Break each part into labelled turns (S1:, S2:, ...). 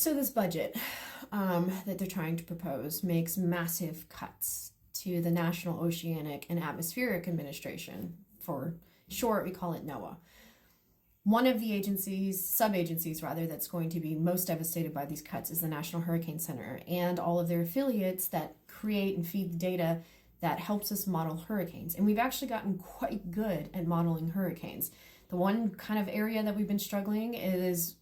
S1: So this budget that they're trying to propose makes massive cuts to the National Oceanic and Atmospheric Administration. For short, we call it NOAA. One of the agencies, sub-agencies rather, that's going to be most devastated by these cuts is the National Hurricane Center and all of their affiliates that create and feed the data that helps us model hurricanes. And we've actually gotten quite good at modeling hurricanes. The one kind of area that we've been struggling is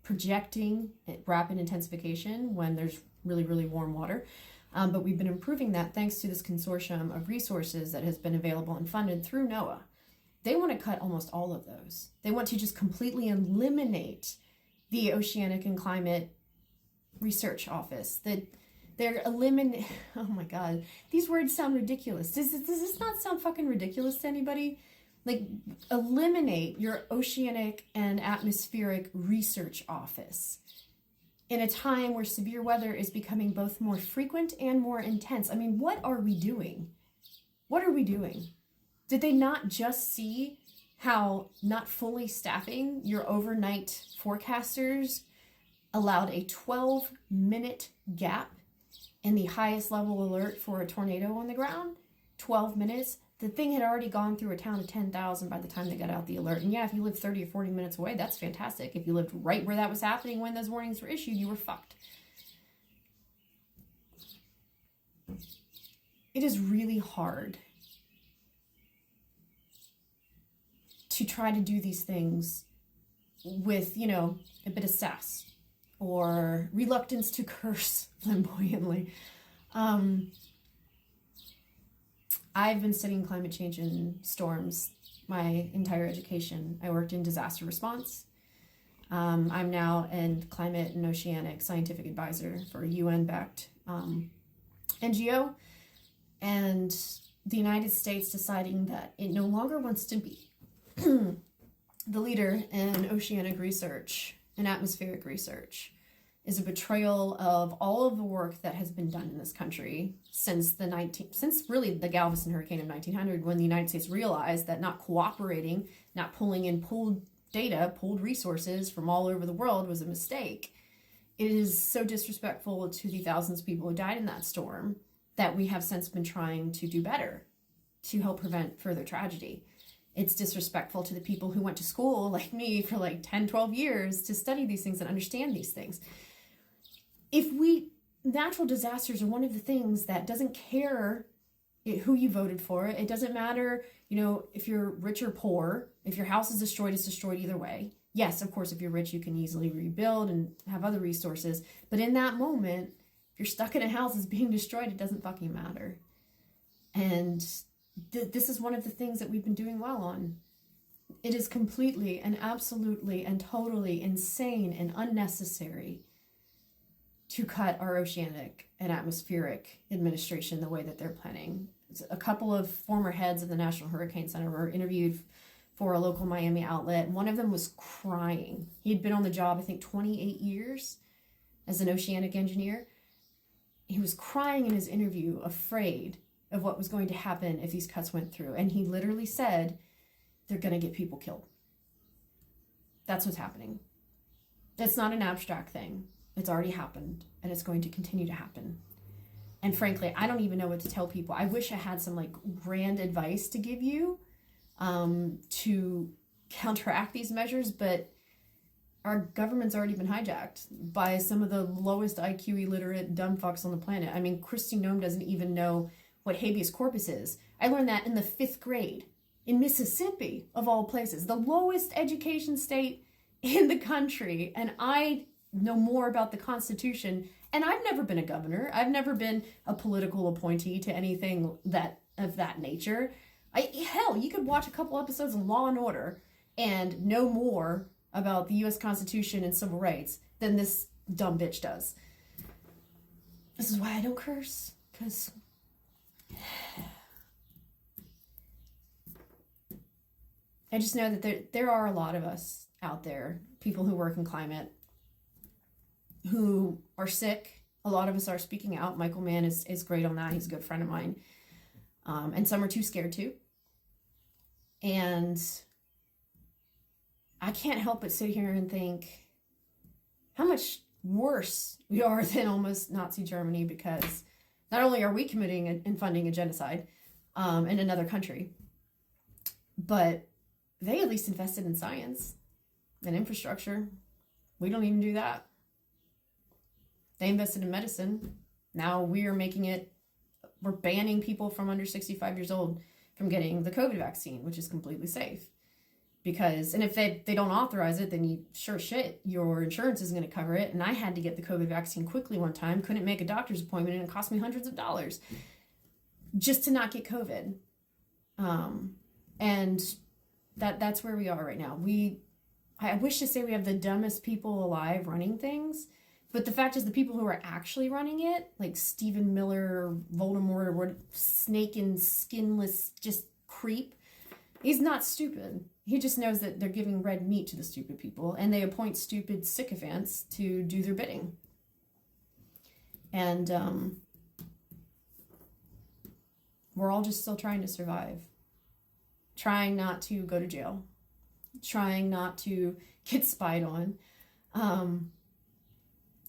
S1: projecting rapid intensification when there's really, really warm water. But we've been improving that thanks to this consortium of resources that has been available and funded through NOAA. They want to cut almost all of those. They want to just completely eliminate the Oceanic and Climate Research Office. They're eliminating, oh my God, these words sound ridiculous. Does this not sound fucking ridiculous to anybody? Like, eliminate your Oceanic and Atmospheric Research Office in a time where severe weather is becoming both more frequent and more intense. I mean, what are we doing? What are we doing? Did they not just see how not fully staffing your overnight forecasters allowed a 12-minute gap in the highest level alert for a tornado on the ground? 12 minutes. The thing had already gone through a town of 10,000 by the time they got out the alert. And yeah, if you lived 30 or 40 minutes away, that's fantastic. If you lived right where that was happening when those warnings were issued, you were fucked. It is really hard to try to do these things with, a bit of sass or reluctance to curse flamboyantly. I've been studying climate change and storms my entire education. I worked in disaster response. I'm now a climate and oceanic scientific advisor for a UN-backed NGO. And the United States deciding that it no longer wants to be the leader in oceanic research and atmospheric research is a betrayal of all of the work that has been done in this country since really the Galveston hurricane of 1900, when the United States realized that not cooperating, not pulling in pooled data, pooled resources from all over the world was a mistake. It is so disrespectful to the thousands of people who died in that storm that we have since been trying to do better to help prevent further tragedy. It's disrespectful to the people who went to school like me for like 10, 12 years to study these things and understand these things. Natural disasters are one of the things that doesn't care who you voted for. It doesn't matter, if you're rich or poor. If your house is destroyed, it's destroyed either way. Yes, of course, if you're rich, you can easily rebuild and have other resources. But in that moment, if you're stuck in a house that's being destroyed, it doesn't fucking matter. And this is one of the things that we've been doing well on. It is completely and absolutely and totally insane and unnecessary to cut our Oceanic and Atmospheric Administration the way that they're planning. A couple of former heads of the National Hurricane Center were interviewed for a local Miami outlet. One of them was crying. He had been on the job, I think, 28 years as an oceanic engineer. He was crying in his interview, afraid of what was going to happen if these cuts went through. And he literally said, they're going to get people killed. That's what's happening. It's not an abstract thing. It's already happened, and it's going to continue to happen. And frankly, I don't even know what to tell people. I wish I had some grand advice to give you to counteract these measures, but our government's already been hijacked by some of the lowest IQ illiterate dumb fucks on the planet. I mean, Kristi Noem doesn't even know what habeas corpus is. I learned that in the 5th grade in Mississippi, of all places, the lowest education state in the country. And I know more about the Constitution, and I've never been a governor. I've never been a political appointee to anything of that nature. Hell, you could watch a couple episodes of Law and Order and know more about the U.S. Constitution and civil rights than this dumb bitch does. This is why I don't curse, because I just know that there are a lot of us out there, people who work in climate, who are sick. A lot of us are speaking out. Michael Mann is great on that. He's a good friend of mine. And some are too scared to. And I can't help but sit here and think, how much worse we are than almost Nazi Germany, because not only are we committing and funding a genocide in another country, but they at least invested in science and infrastructure. We don't even do that. They invested in medicine. Now we're banning people from under 65 years old from getting the COVID vaccine, which is completely safe. Because, and if they don't authorize it, then your insurance isn't going to cover it. And I had to get the COVID vaccine quickly one time, couldn't make a doctor's appointment, and it cost me hundreds of dollars just to not get COVID. And that's where we are right now. I wish to say we have the dumbest people alive running things, but the fact is the people who are actually running it, like Stephen Miller, Voldemort, or what, snake and skinless just creep, he's not stupid. He just knows that they're giving red meat to the stupid people, and they appoint stupid sycophants to do their bidding. And we're all just still trying to survive. Trying not to go to jail. Trying not to get spied on.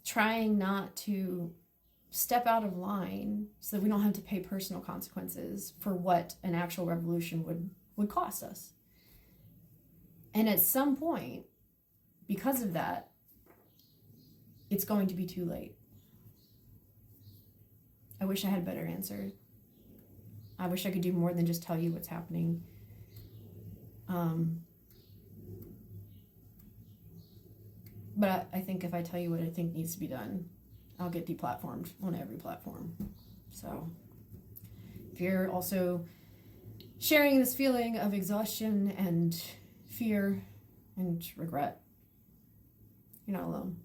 S1: Trying not to step out of line so that we don't have to pay personal consequences for what an actual revolution would cost us. And at some point, because of that, it's going to be too late. I wish I had a better answer. I wish I could do more than just tell you what's happening. But I think if I tell you what I think needs to be done, I'll get deplatformed on every platform. So if you're also sharing this feeling of exhaustion and fear and regret, you're not alone.